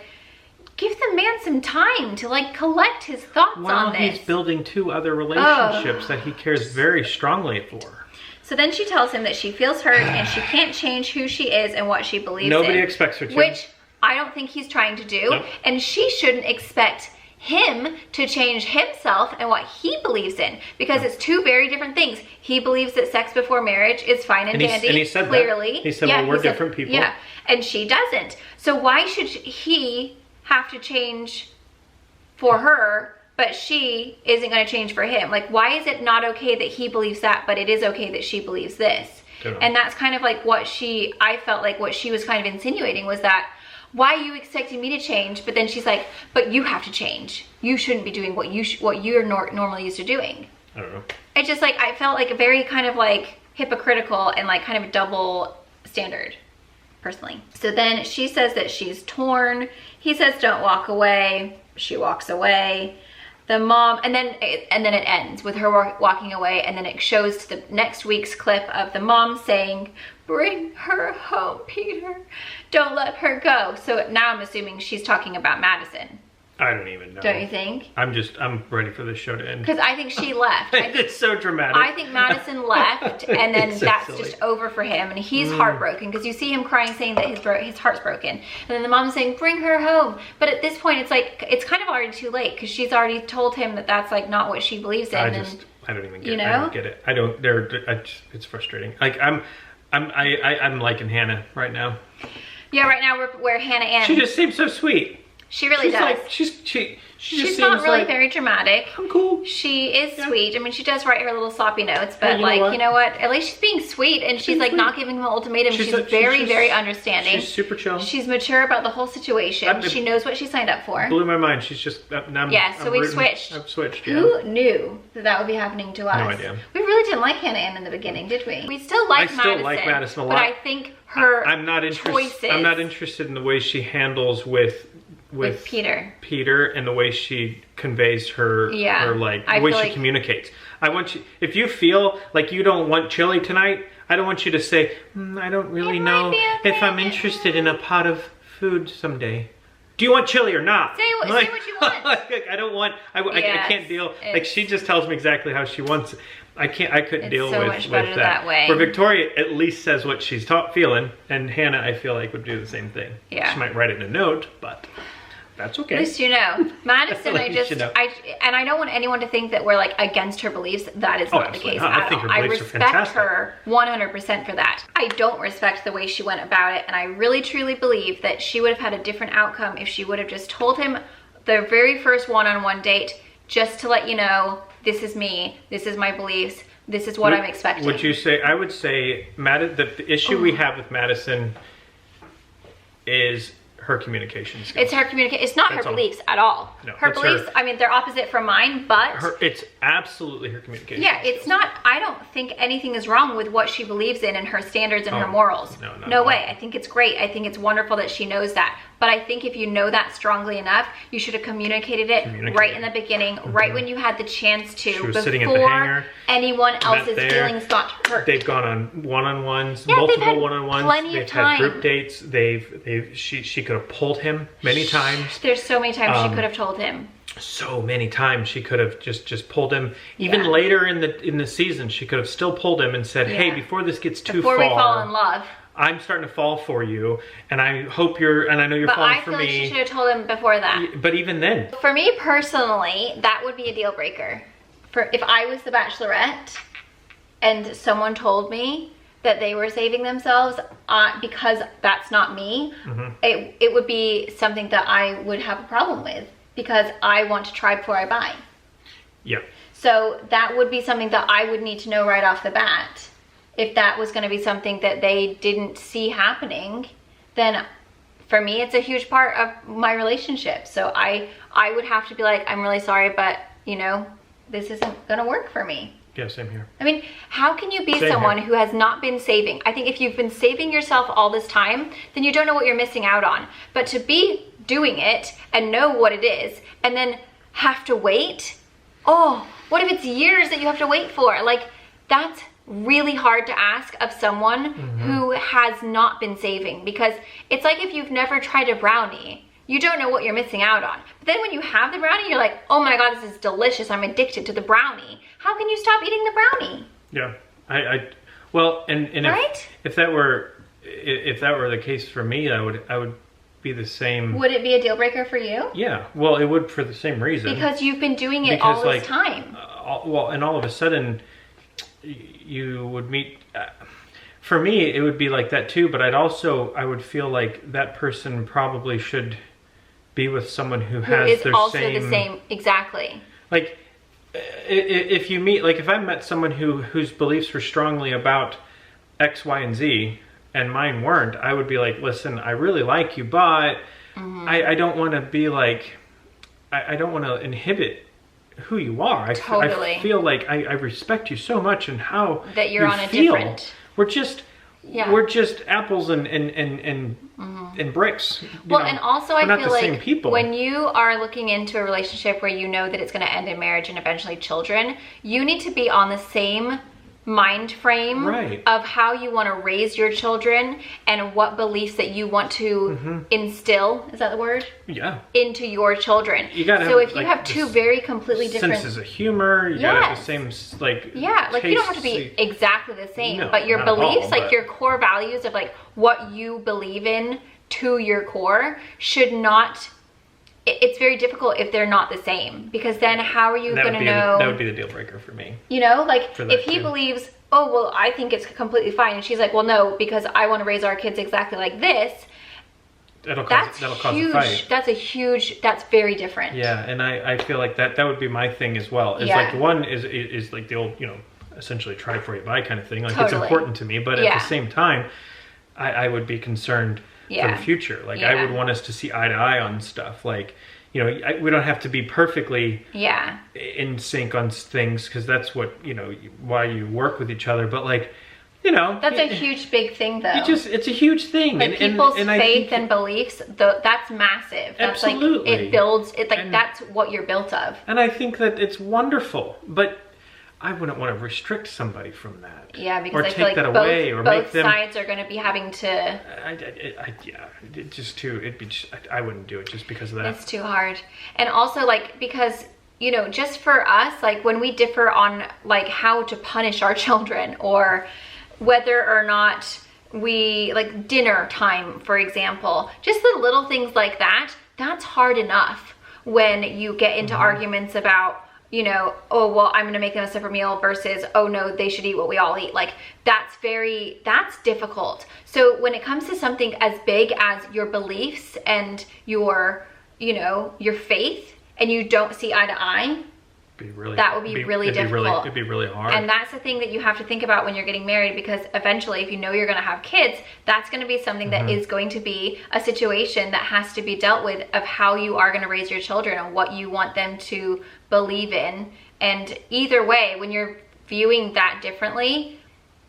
give the man some time to like collect his thoughts on this. Well, he's building 2 other relationships that he cares very strongly for. So then she tells him that she feels hurt and she can't change who she is and what she believes in. Nobody expects her to. Which I don't think he's trying to do. Nope. And she shouldn't expect him to change himself and what he believes in, because it's 2 very different things. He believes that sex before marriage is fine and dandy. And he said clearly. That. He said, well, we're different people. Yeah, and she doesn't. So why should he have to change for her, but she isn't going to change for him? Like, why is it not okay that he believes that, but it is okay that she believes this? And that's kind of like what I felt like what she was kind of insinuating was that, why are you expecting me to change? But then she's like, but you have to change. You shouldn't be doing what you're normally used to doing. I don't know. It's just like, I felt like a very kind of like hypocritical and like kind of a double standard, personally. So then she says that she's torn. He says, don't walk away. She walks away. The mom, and then it ends with her walking away, and then it shows to the next week's clip of the mom saying, bring her home, Peter. Don't let her go. So now I'm assuming she's talking about Madison. I don't even know. Don't you think? I'm ready for this show to end. Because I think she left. It's so dramatic. I think Madison left, and then that's just over for him, and he's heartbroken, because you see him crying, saying that his heart's broken, and then the mom's saying, bring her home. But at this point, it's like, it's kind of already too late, because she's already told him that that's like not what she believes in. I don't even get it. I don't get it. I don't. It's frustrating. Like I'm liking Hannah right now. Yeah, right now we're Hannah Ann. She just seems so sweet. She really does. Like, she She's not really very dramatic. I'm cool. She is sweet. I mean, she does write her little sloppy notes, but you know what? At least she's being sweet, and she's like not giving him an ultimatum. She's very understanding. She's super chill. She's mature about the whole situation. She knows what she signed up for. Blew my mind. She's just so we've switched. I've switched. Yeah. Who knew that would be happening to us? No idea. We really didn't like Hannah Ann in the beginning, did we? We still like Madison. I still like Madison a lot. But I think her I'm not interested in the way she handles with Peter and the way she conveys her the way she communicates. I want you, if you feel like you don't want chili tonight, I don't want you to say, I don't really know if I'm interested in a pot of food someday. Do you want chili or not? Say what you want. I don't want, I can't deal, like she just tells me exactly how she wants it. I couldn't deal with that way. Where Victoria at least says what she's feeling, and Hannah, I feel like, would do the same thing. Yeah. She might write it in a note, but that's okay. At least you know. Madison, I don't want anyone to think that we're like against her beliefs. That is not the case at all. I respect her 100% for that. I don't respect the way she went about it, and I really truly believe that she would have had a different outcome if she would have just told him the very first one-on-one date, just to let you know, this is me, this is my beliefs, this is what I'm expecting. Would you say, I would say, the issue we have with Madison is her communication skills. It's her communication. It's not her beliefs at all. No, her beliefs, I mean, they're opposite from mine, but it's absolutely her communication. Yeah, skills. It's not. I don't think anything is wrong with what she believes in and her standards and her morals. No way. I think it's great. I think it's wonderful that she knows that. But I think if you know that strongly enough, you should have communicated it right in the beginning, right when you had the chance to, she was sitting at the hangar, anyone else's feelings got hurt. They've gone on one-on-ones, multiple one-on-ones. They've had group dates. She could have pulled him many times. There's so many times she could have told him. So many times she could have just pulled him. Even later in the season, she could have still pulled him and said, "Hey, before this gets too far, before we fall in love, I'm starting to fall for you, and I hope and I know you're falling for me." But I feel like she should have told him before that. But even then. For me personally, that would be a deal breaker. If I was the Bachelorette and someone told me that they were saving themselves because that's not me, it would be something that I would have a problem with, because I want to try before I buy. Yeah. So that would be something that I would need to know right off the bat. If that was going to be something that they didn't see happening, then for me, it's a huge part of my relationship. So I would have to be like, I'm really sorry, but this isn't going to work for me. Yeah, same here. I mean, how can you be someone who has not been saving? I think if you've been saving yourself all this time, then you don't know what you're missing out on. But to be doing it and know what it is and then have to wait, what if it's years that you have to wait for? Like, that's really hard to ask of someone who has not been saving, because it's like if you've never tried a brownie, you don't know what you're missing out on. But then when you have the brownie, you're like, oh my God, this is delicious. I'm addicted to the brownie. How can you stop eating the brownie? Yeah, well, and if that were the case for me, I would be the same. Would it be a deal breaker for you? Yeah, well, it would for the same reason. Because you've been doing it all this time. And all of a sudden, you would meet. For me, it would be like that too. But I would feel like that person probably should be with someone who has their also same. The same, exactly. Like, if you meet, like, if I met someone whose beliefs were strongly about X, Y, and Z, and mine weren't, I would be like, listen, I really like you, but I don't want to be like, I don't want to inhibit who you are. I feel like I respect you so much, and how that you're on a different. We're just apples and bricks. Well, and also I feel like when you are looking into a relationship where you know that it's going to end in marriage and eventually children, you need to be on the same mind frame of how you want to raise your children and what beliefs that you want to instill, is that the word? Yeah. Into your children. So if you have two very completely different senses of humor, you gotta have the same you don't have to be exactly the same, but your beliefs, like your core values of like what you believe in to your core should not. It's very difficult if they're not the same, because then how are you going to know? That would be the deal breaker for me. Like if he believes, oh, well, I think it's completely fine. And she's like, well, no, because I want to raise our kids exactly like this. that'll cause a fight. That's very different. Yeah, and I feel like that would be my thing as well. It's like one is like the old, essentially try before you buy kind of thing. Like it's important to me, but at the same time, I would be concerned for the future. Like I would want us to see eye to eye on stuff. Like, we don't have to be perfectly in sync on things, because that's what, why you work with each other. But like, that's a huge big thing, though. It's a huge thing. Like people's faith and beliefs, that's massive. That's absolutely. Like, it builds, that's what you're built of. And I think that it's wonderful, but I wouldn't want to restrict somebody from that. Yeah, because or I feel like both sides are going to be having to. I wouldn't do it just because of that. It's too hard, and also because just for us, like when we differ on like how to punish our children, or whether or not we like dinner time, for example, just the little things like that. That's hard enough when you get into arguments about. Oh, well, I'm going to make them a separate meal versus, oh no, they should eat what we all eat. Like that's difficult. So when it comes to something as big as your beliefs and your faith, and you don't see eye to eye, that would be really difficult. It'd be really hard. And that's the thing that you have to think about when you're getting married, because eventually, if you're going to have kids, that's going to be something that is going to be a situation that has to be dealt with, of how you are going to raise your children and what you want them to believe in. And either way, when you're viewing that differently,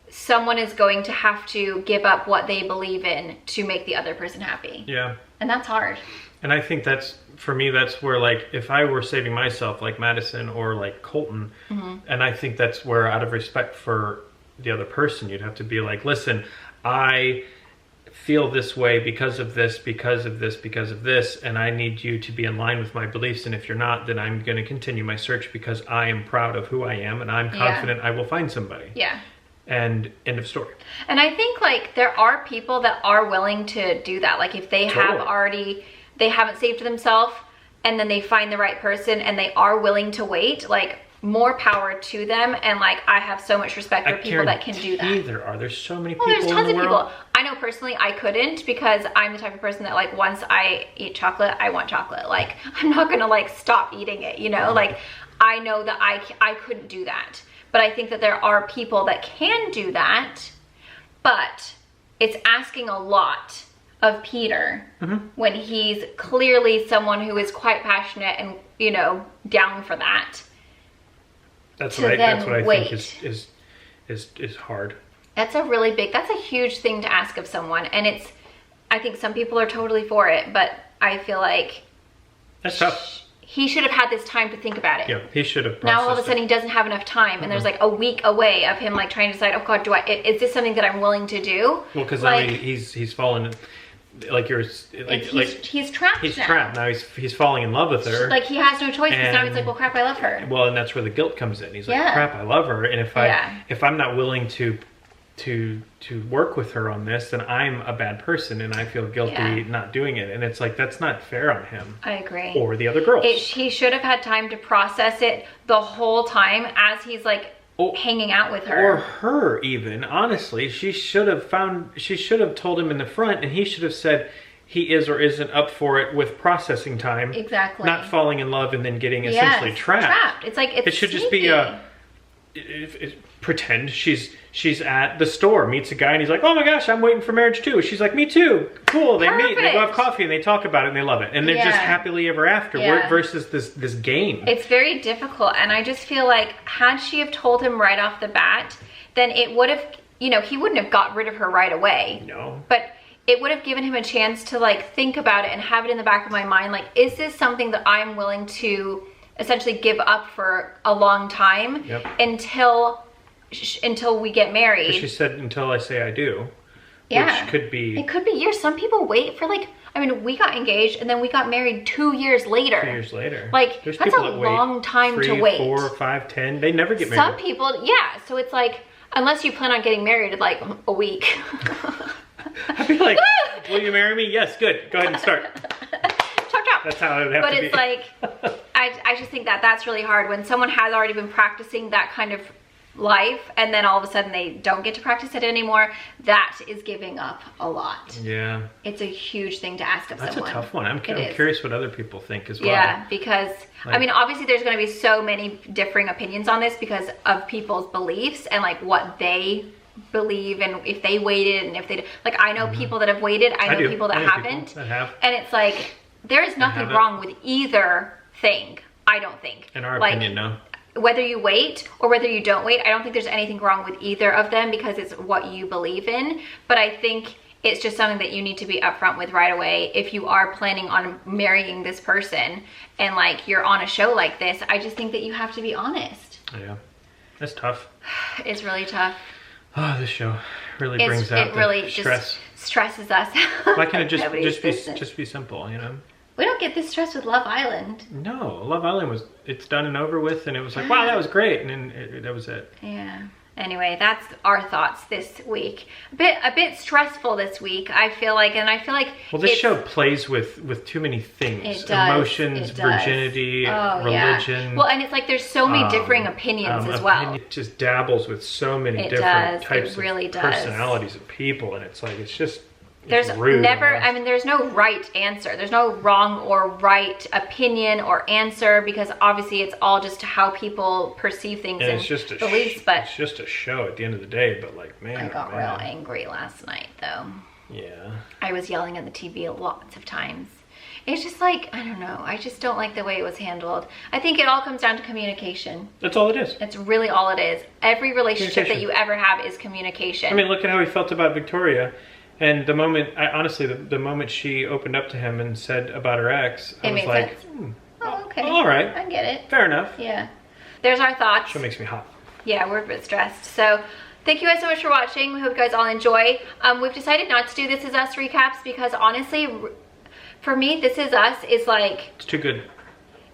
someone is going to have to give up what they believe in to make the other person happy. Yeah. And that's hard. And I think for me, that's where, like, if I were saving myself, like Madison or like Colton, and I think that's where, out of respect for the other person, you'd have to be like, listen, I feel this way because of this, because of this, because of this, and I need you to be in line with my beliefs. And if you're not, then I'm going to continue my search, because I am proud of who I am, and I'm confident I will find somebody. Yeah. And end of story. And I think like there are people that are willing to do that. Like if they they haven't saved themselves, and then they find the right person and they are willing to wait, like more power to them. And like I have so much respect for people that can do that. There's so many people. There's tons of people. I know personally I couldn't, because I'm the type of person that like once I eat chocolate, I want chocolate. Like I'm not gonna like stop eating it, like I know that I couldn't do that. But I think that there are people that can do that, but it's asking a lot of Peter when he's clearly someone who is quite passionate and down for that. That's what I think is hard. That's a huge thing to ask of someone, and I think some people are totally for it, but I feel like that's tough. He should have had this time to think about it. Yeah, he should have. Now all of a sudden he doesn't have enough time, and there's like a week away of him like trying to decide, oh God, is this something that I'm willing to do? Well, because like, he's fallen. Like he's trapped. He's trapped now. He's falling in love with her. Like he has no choice, because now he's like, well, crap, I love her. Well, and that's where the guilt comes in. He's like, crap, I love her, and if I'm not willing to work with her on this, then I'm a bad person, and I feel guilty not doing it. And it's like, that's not fair on him. I agree. Or the other girls. He should have had time to process it the whole time as he's like hanging out with her. Or her even. Honestly, she should have told him in the front, and he should have said he is or isn't up for it with processing time. Exactly. Not falling in love and then getting essentially trapped. It's like, it should just be pretend she's at the store, meets a guy, and he's like, oh my gosh, I'm waiting for marriage too. She's like, me too. Cool. They meet, they go have coffee, and they talk about it, and they love it, and they're just happily ever after. Versus this game. It's very difficult, and I just feel like had she have told him right off the bat, then it would have, he wouldn't have got rid of her right away. No. But it would have given him a chance to like think about it and have it in the back of my mind, like, is this something that I'm willing to essentially give up for a long time until we get married? She said, until I say I do. Yeah. Which could be. It could be years. Some people wait for like, we got engaged and then we got married 2 years later. 2 years later. Like, that's a long time to wait. 3, 4, 5, 10. They never get married. Some people, so it's like, unless you plan on getting married in like a week. I'd be like, will you marry me? Yes, good. Go ahead and start. Chop. That's how it would have to be. But it's like, I just think that's really hard when someone has already been practicing that kind of life, and then all of a sudden they don't get to practice it anymore, that is giving up a lot. Yeah. It's a huge thing to ask of someone. That's a tough one. I'm curious what other people think as well. Yeah, because, like, I mean, obviously there's going to be so many differing opinions on this because of people's beliefs and like what they believe, and if they waited, and if they, like, I know people that have waited, I know people that haven't, and it's like, there is nothing wrong with either thing, I don't think. In our opinion, no. Whether you wait or whether you don't wait, I don't think there's anything wrong with either of them because it's what you believe in. But I think it's just something that you need to be upfront with right away. If you are planning on marrying this person and like you're on a show like this, I just think that you have to be honest. Yeah, that's tough. It's really tough. Oh, this show really brings out the stress. Just stresses us. Why can't it just be simple, you know? We don't get this stress with Love Island. No, Love Island it's done and over with, and it was like, wow, that was great, and then that was it. Yeah. Anyway, that's our thoughts this week. A bit stressful this week, I feel like, and I feel like. Well, this show plays with too many things. It does. Emotions, virginity, religion. Yeah. Well, and it's like there's so many differing opinions as well. It just dabbles with so many different types of personalities of people, and it's like there's there's no right answer. There's no wrong or right opinion or answer, because obviously it's all just how people perceive things and beliefs. But it's just a show at the end of the day. But like, man, I got real angry last night, though. Yeah. I was yelling at the TV lots of times. It's just like, I don't know. I just don't like the way it was handled. I think it all comes down to communication. That's all it is. It's really all it is. Every relationship that you ever have is communication. I mean, look at how he felt about Victoria. And the moment, honestly, the moment she opened up to him and said about her ex, I was like, oh, okay. All right. I get it. Fair enough. Yeah. There's our thoughts. Show makes me hot. Yeah, we're a bit stressed. So thank you guys so much for watching. We hope you guys all enjoy. We've decided not to do This Is Us recaps because honestly, for me, This Is Us is like... It's too good.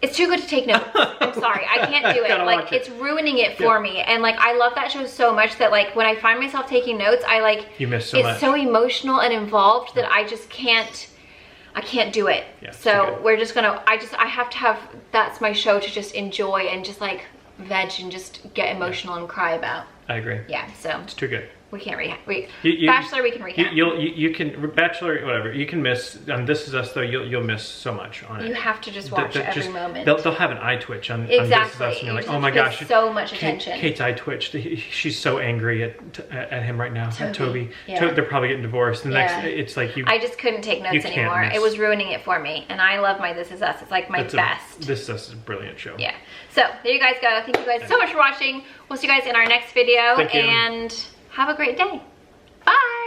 It's too good to take notes. I'm sorry, I can't do it. Like, it's ruining it for me. And like, I love that show so much that like, when I find myself taking notes, I like, you miss so much. It's so emotional and involved that I just can't, I can't do it. Yeah, so we're just gonna, I have to have, that's my show to just enjoy and just like veg and just get emotional and cry about. I agree. Yeah, so. It's too good. We can't recap. Bachelor, we can recap. You can Bachelor, whatever. You can miss. On This Is Us, though, you'll miss so much on it. You have to just watch it every moment. They'll have an eye twitch on This Is Us, and you're like, oh my gosh, so much attention. Kate's eye twitched. She's so angry at him right now. At Toby. Yeah. They're probably getting divorced. The next, it's like you. I just couldn't take notes anymore. It was ruining it for me, and I love my This Is Us. It's like my best. This Is Us is a brilliant show. Yeah. So there you guys go. Thank you guys so much for watching. We'll see you guys in our next video, and have a great day. Bye.